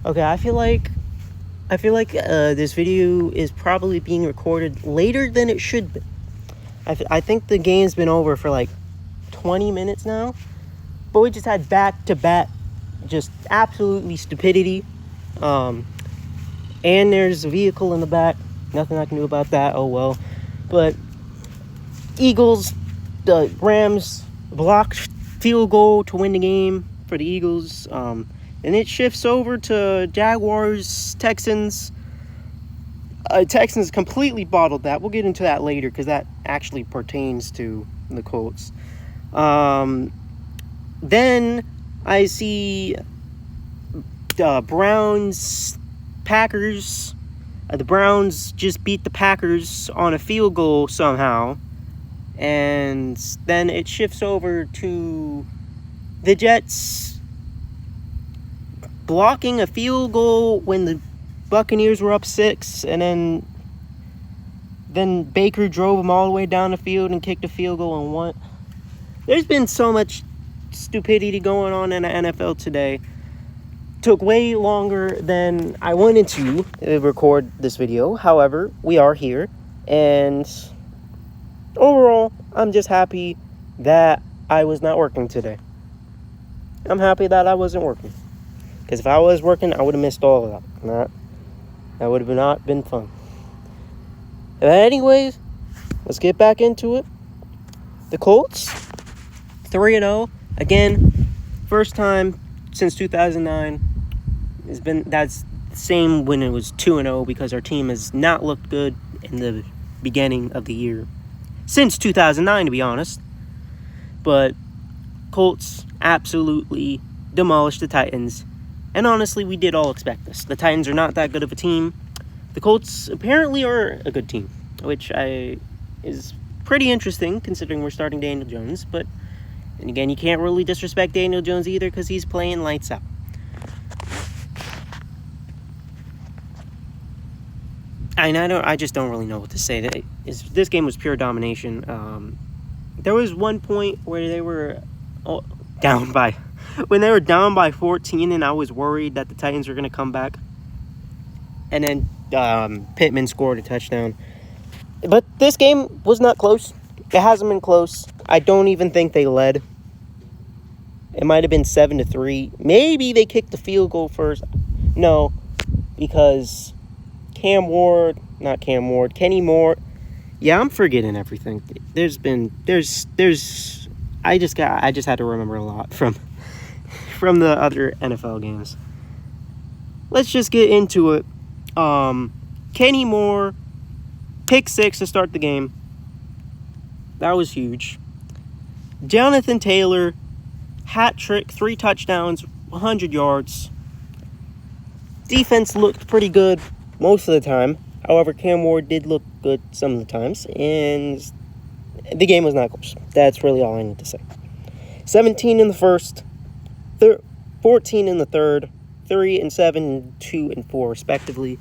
Okay, I feel like this video is probably being recorded later than it should be. I think the game's been over for like 20 minutes now, but we just had back-to-back just absolutely stupidity. And there's a vehicle in the back. Nothing I can do about that. Oh well. But the Rams blocked field goal to win the game for the Eagles. And it shifts over to Jaguars, Texans. Texans completely bottled that. We'll get into that later because that actually pertains to the Colts. Then I see Browns, Packers. The Browns just beat the Packers on a field goal somehow. And then it shifts over to the Jets blocking a field goal when the Buccaneers were up 6, and then Baker drove them all the way down the field and kicked a field goal and won. There's been so much stupidity going on in the NFL today. Took way longer than I wanted to record this video. However, we are here, and overall, I'm just happy that I was not working today. I'm happy that I wasn't working. Because if I was working, I would have missed all of that. That would have not been fun. But anyways, let's get back into it. The Colts, 3-0. Again, first time since 2009. That's the same when it was 2-0, because our team has not looked good in the beginning of the year. Since 2009, to be honest. But Colts absolutely demolished the Titans. And honestly, we did all expect this. The Titans are not that good of a team. The Colts apparently are a good team, which is pretty interesting considering we're starting Daniel Jones. But and again, you can't really disrespect Daniel Jones either because he's playing lights out. I just don't really know what to say. This game was pure domination. There was one point where they were down by 14, and I was worried that the Titans were going to come back. And then Pittman scored a touchdown. But this game was not close. It hasn't been close. I don't even think they led. It might have been 7-3. Maybe they kicked the field goal first. No, because Kenny Moore. Yeah, I'm forgetting everything. I just had to remember a lot from the other NFL games. Let's just get into it. Kenny Moore, pick 6 to start the game. That was huge. Jonathan Taylor, hat trick, 3 touchdowns, 100 yards. Defense looked pretty good most of the time. However, Cam Ward did look good some of the times, and the game was not close. That's really all I need to say. 17 in the first, 14 in the third, 3 and 7, 2 and 4 respectively,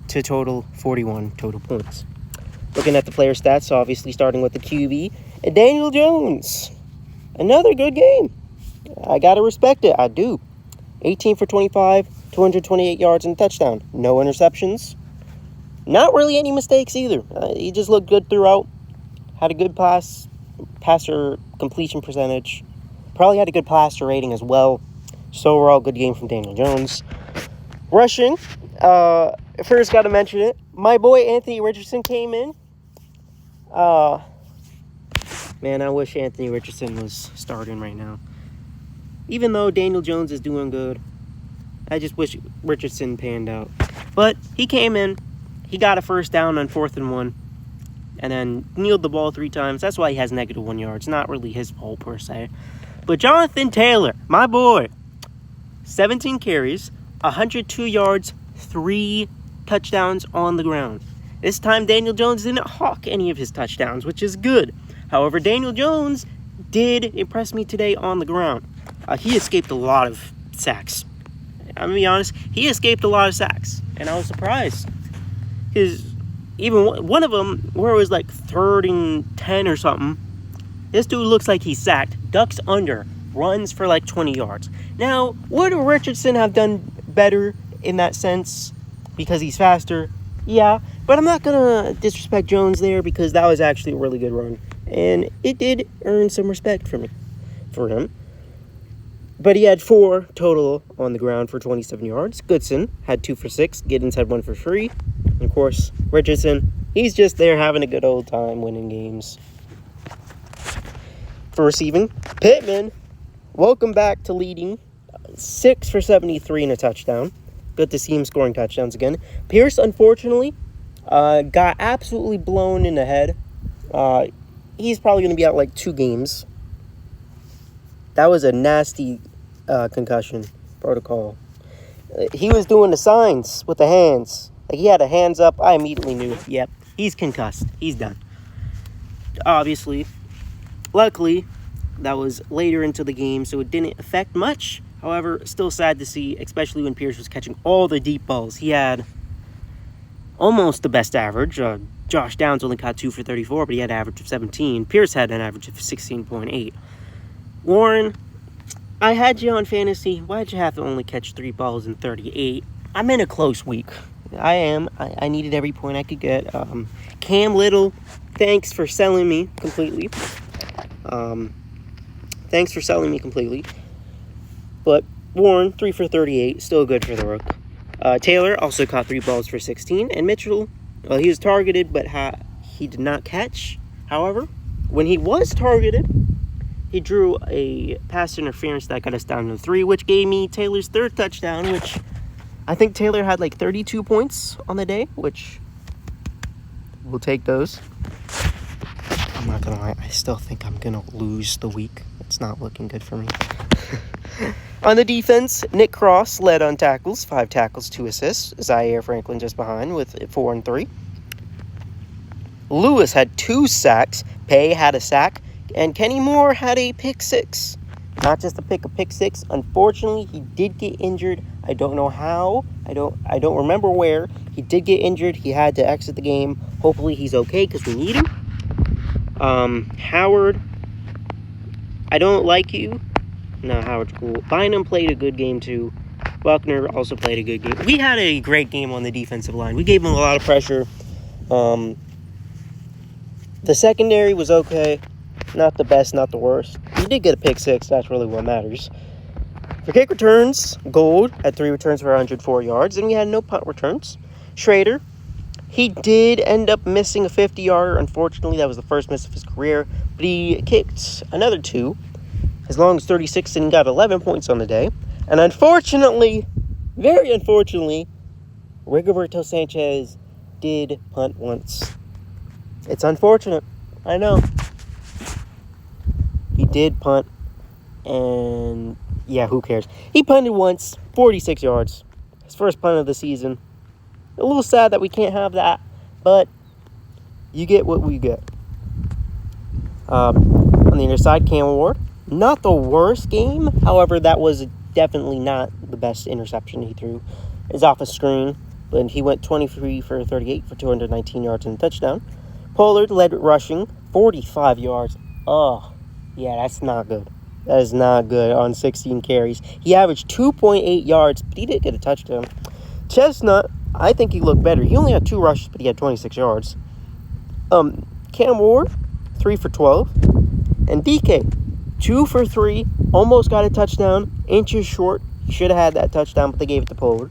to total 41 total points. Looking at the player stats, obviously starting with the QB, and Daniel Jones. Another good game. I gotta respect it. I do. 18 for 25, 228 yards and a touchdown. No interceptions. Not really any mistakes either. He just looked good throughout. Had a good passer completion percentage. Probably had a good passer rating as well. So overall, good game from Daniel Jones. Rushing. First got to mention it. My boy Anthony Richardson came in. Man, I wish Anthony Richardson was starting right now. Even though Daniel Jones is doing good, I just wish Richardson panned out. But he came in. He got a first down on 4th and 1. And then kneeled the ball 3 times. That's why he has negative 1 yards. Not really his fault per se. But Jonathan Taylor, my boy, 17 carries, 102 yards, 3 touchdowns on the ground. This time, Daniel Jones didn't hawk any of his touchdowns, which is good. However, Daniel Jones did impress me today on the ground. He escaped a lot of sacks. I'm going to be honest, he escaped a lot of sacks. And I was surprised. Because even one of them, where it was like 3rd and 10 or something, this dude looks like he's sacked, ducks under, runs for like 20 yards. Now, would Richardson have done better in that sense because he's faster. Yeah, but I'm not going to disrespect Jones there because that was actually a really good run. And it did earn some respect for him. But he had 4 total on the ground for 27 yards. Goodson had 2 for 6. Giddens had 1 for 3. And, of course, Richardson, he's just there having a good old time winning games. For receiving, Pittman, welcome back to leading. 6 for 73 and a touchdown. Good to see him scoring touchdowns again. Pierce, unfortunately, got absolutely blown in the head. He's probably going to be out like 2 games. That was a nasty concussion protocol. He was doing the signs with the hands. Like he had a hands up. I immediately knew, yep, he's concussed. He's done. Obviously, luckily, that was later into the game, so it didn't affect much. However, still sad to see, especially when Pierce was catching all the deep balls. He had almost the best average. Josh Downs only caught 2 for 34, but he had an average of 17. Pierce had an average of 16.8. Warren, I had you on fantasy. Why'd you have to only catch 3 balls in 38? I'm in a close week. I am. I needed every point I could get. Cam Little, thanks for selling me completely. But Warren, 3 for 38, still good for the Rook. Taylor also caught 3 balls for 16. And Mitchell, well, he was targeted, but he did not catch. However, when he was targeted, he drew a pass interference that got us down to 3, which gave me Taylor's 3rd touchdown, which I think Taylor had like 32 points on the day, which we'll take those. I'm not going to lie, I still think I'm going to lose the week. It's not looking good for me. On the defense, Nick Cross led on tackles, 5 tackles, 2 assists. Zaire Franklin just behind with 4 and 3. Lewis had 2 sacks. Pay had a sack. And Kenny Moore had a pick 6. Not just a pick 6. Unfortunately, he did get injured. I don't know how. I don't remember where. He did get injured. He had to exit the game. Hopefully he's okay because we need him. Howard, I don't like you. No, Howard's cool. Bynum played a good game too. Buckner also played a good game. We had a great game on the defensive line. We gave him a lot of pressure. The secondary was okay. Not the best, not the worst. He did get a pick 6. That's really what matters. For kick returns, Gold had 3 returns for 104 yards, and we had no punt returns. Schrader, he did end up missing a 50-yarder. Unfortunately, that was the first miss of his career. But he kicked another 2, as long as 36, and got 11 points on the day. And unfortunately, very unfortunately, Rigoberto Sanchez did punt once. It's unfortunate. I know. He did punt, and yeah, who cares? He punted once, 46 yards. His first punt of the season. A little sad that we can't have that, but you get what we get. On the other side, Cam Ward. Not the worst game. However, that was definitely not the best interception he threw. It's off a screen, but he went 23 for 38 for 219 yards and a touchdown. Pollard led rushing, 45 yards. Oh, yeah, that's not good. That is not good on 16 carries. He averaged 2.8 yards, but he did get a touchdown. Chestnut, I think he looked better. He only had 2 rushes, but he had 26 yards. Cam Ward, 3 for 12. And DK, 2 for 3, almost got a touchdown, inches short. He should have had that touchdown, but they gave it to Pollard.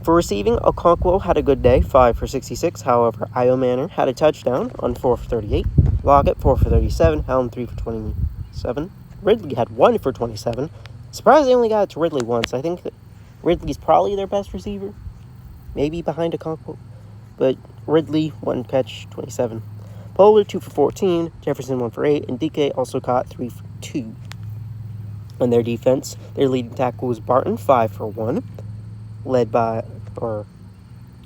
For receiving, Okonkwo had a good day, 5 for 66. However, Io Manor had a touchdown on 4 for 38. Lockett, 4 for 37. Helm, 3 for 27. Ridley had 1 for 27. Surprised they only got it to Ridley once. I think that Ridley's probably their best receiver. Maybe behind Okonkwo. But Ridley, 1 catch, 27. Pollard, 2 for 14. Jefferson, 1 for 8. And DK also caught 3 for 2. On their defense, their leading tackle was Barton, 5 for 1.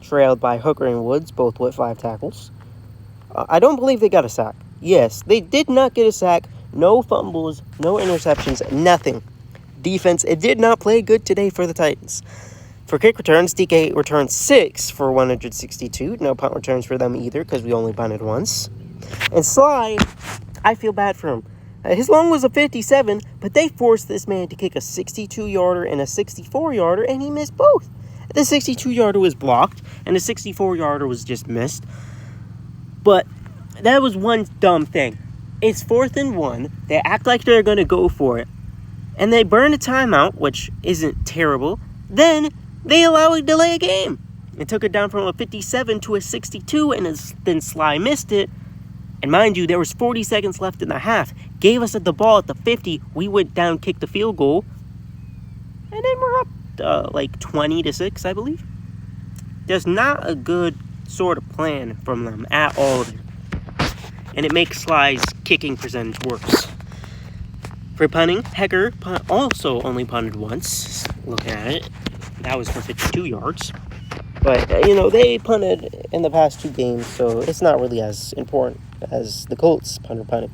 Trailed by Hooker and Woods, both with 5 tackles. I don't believe they got a sack. Yes, they did not get a sack. No fumbles, no interceptions, nothing. Defense, it did not play good today for the Titans. For kick returns, DK returned 6 for 162. No punt returns for them either because we only punted once. And Sly, I feel bad for him. His long was a 57, but they forced this man to kick a 62-yarder and a 64-yarder, and he missed both. The 62-yarder was blocked, and the 64-yarder was just missed. But that was one dumb thing. It's 4th and 1. They act like they're going to go for it. And they burn a timeout, which isn't terrible. Then they allow a delay a game. It took it down from a 57 to a 62, and then Sly missed it. And mind you, there was 40 seconds left in the half. Gave us the ball at the 50. We went down, kicked the field goal. And then we're up like 20-6, I believe. There's not a good sort of plan from them at all. And it makes Sly's kicking percentage worse. For punting, Hecker also only punted once. Look at it. That was for 52 yards. But, they punted in the past 2 games, so it's not really as important as the Colts punted.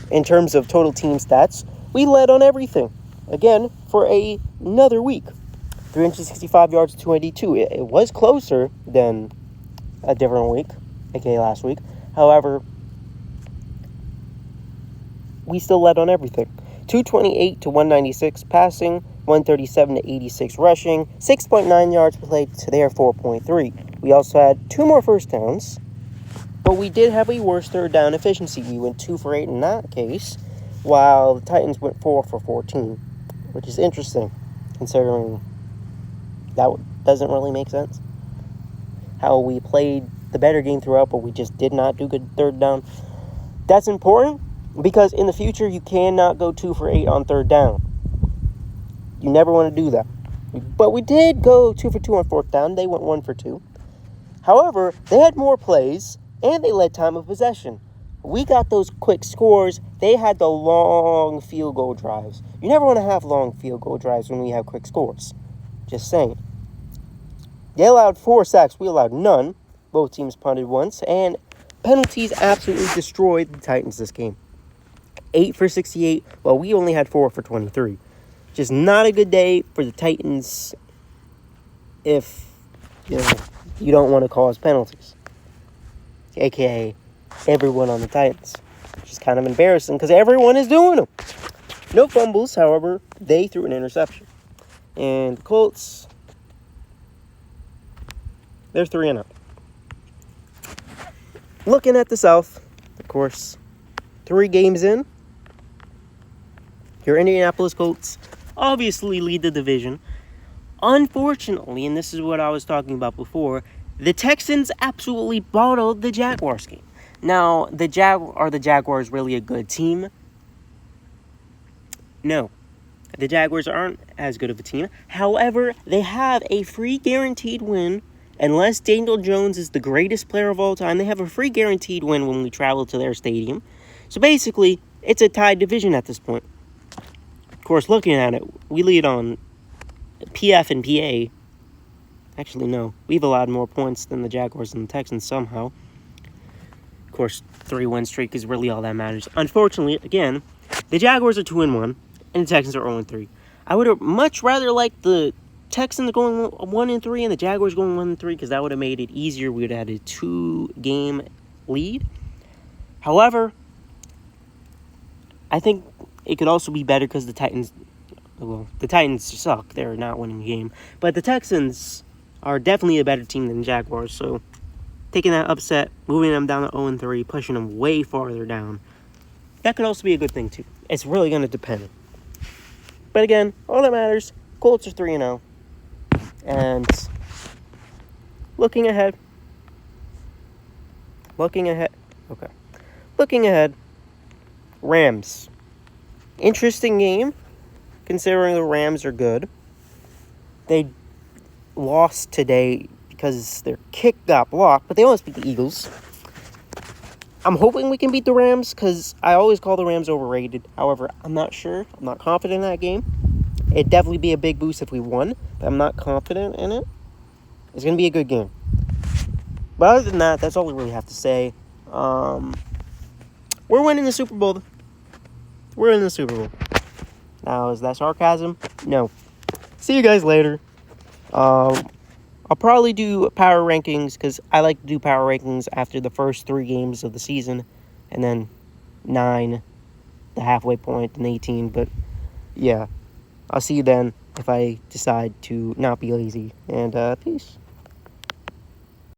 In terms of total team stats, we led on everything. Again, for another week. 365 yards to 282. It was closer than a different week, aka last week. However, we still led on everything. 228 to 196 passing, 137 to 86 rushing, 6.9 yards played to their 4.3. We also had 2 more first downs, but we did have a worse third down efficiency. We went 2 for 8 in that case, while the Titans went 4 for 14, which is interesting, considering that doesn't really make sense. How we played the better game throughout, but we just did not do good third down. That's important, because in the future, you cannot go 2 for 8 on third down. You never want to do that. But we did go 2 for 2 on fourth down. They went 1 for 2. However, they had more plays, and they led time of possession. We got those quick scores. They had the long field goal drives. You never want to have long field goal drives when we have quick scores. Just saying. They allowed 4 sacks. We allowed none. Both teams punted once, and penalties absolutely destroyed the Titans this game. 8 for 68, while we only had 4 for 23. Just not a good day for the Titans if, you don't want to cause penalties. AKA everyone on the Titans. Which is kind of embarrassing because everyone is doing them. No fumbles, however, they threw an interception. And the Colts, they're 3-0. Looking at the South, of course, 3 games in, your Indianapolis Colts obviously lead the division. Unfortunately, and this is what I was talking about before, the Texans absolutely bottled the Jaguars game. Now, are the Jaguars really a good team? No. The Jaguars aren't as good of a team. However, they have a free guaranteed win. Unless Daniel Jones is the greatest player of all time, they have a free guaranteed win when we travel to their stadium. So basically, it's a tied division at this point. Of course, looking at it, we lead on PF and PA. Actually, no. We've allowed more points than the Jaguars and the Texans somehow. Of course, 3-win streak is really all that matters. Unfortunately, again, the Jaguars are 2-1, and the Texans are 0-3. I would have much rather liked the Texans going 1-3 and the Jaguars going 1-3 because that would have made it easier. We would have had a 2-game lead. However, I think it could also be better because the Titans suck. They're not winning the game. But the Texans are definitely a better team than the Jaguars. So taking that upset, moving them down to 0-3, pushing them way farther down, that could also be a good thing too. It's really going to depend. But again, all that matters, Colts are 3-0. And looking ahead, Rams. Interesting game, considering the Rams are good. They lost today because their kick got blocked, but they almost beat the Eagles. I'm hoping we can beat the Rams because I always call the Rams overrated. However, I'm not sure. I'm not confident in that game. It'd definitely be a big boost if we won, but I'm not confident in it. It's going to be a good game. But other than that, that's all we really have to say. We're winning the Super Bowl. We're in the Super Bowl. Now, is that sarcasm? No. See you guys later. I'll probably do power rankings because I like to do power rankings after the first 3 games of the season. And then 9, the halfway point, and 18. But yeah, I'll see you then if I decide to not be lazy. And peace.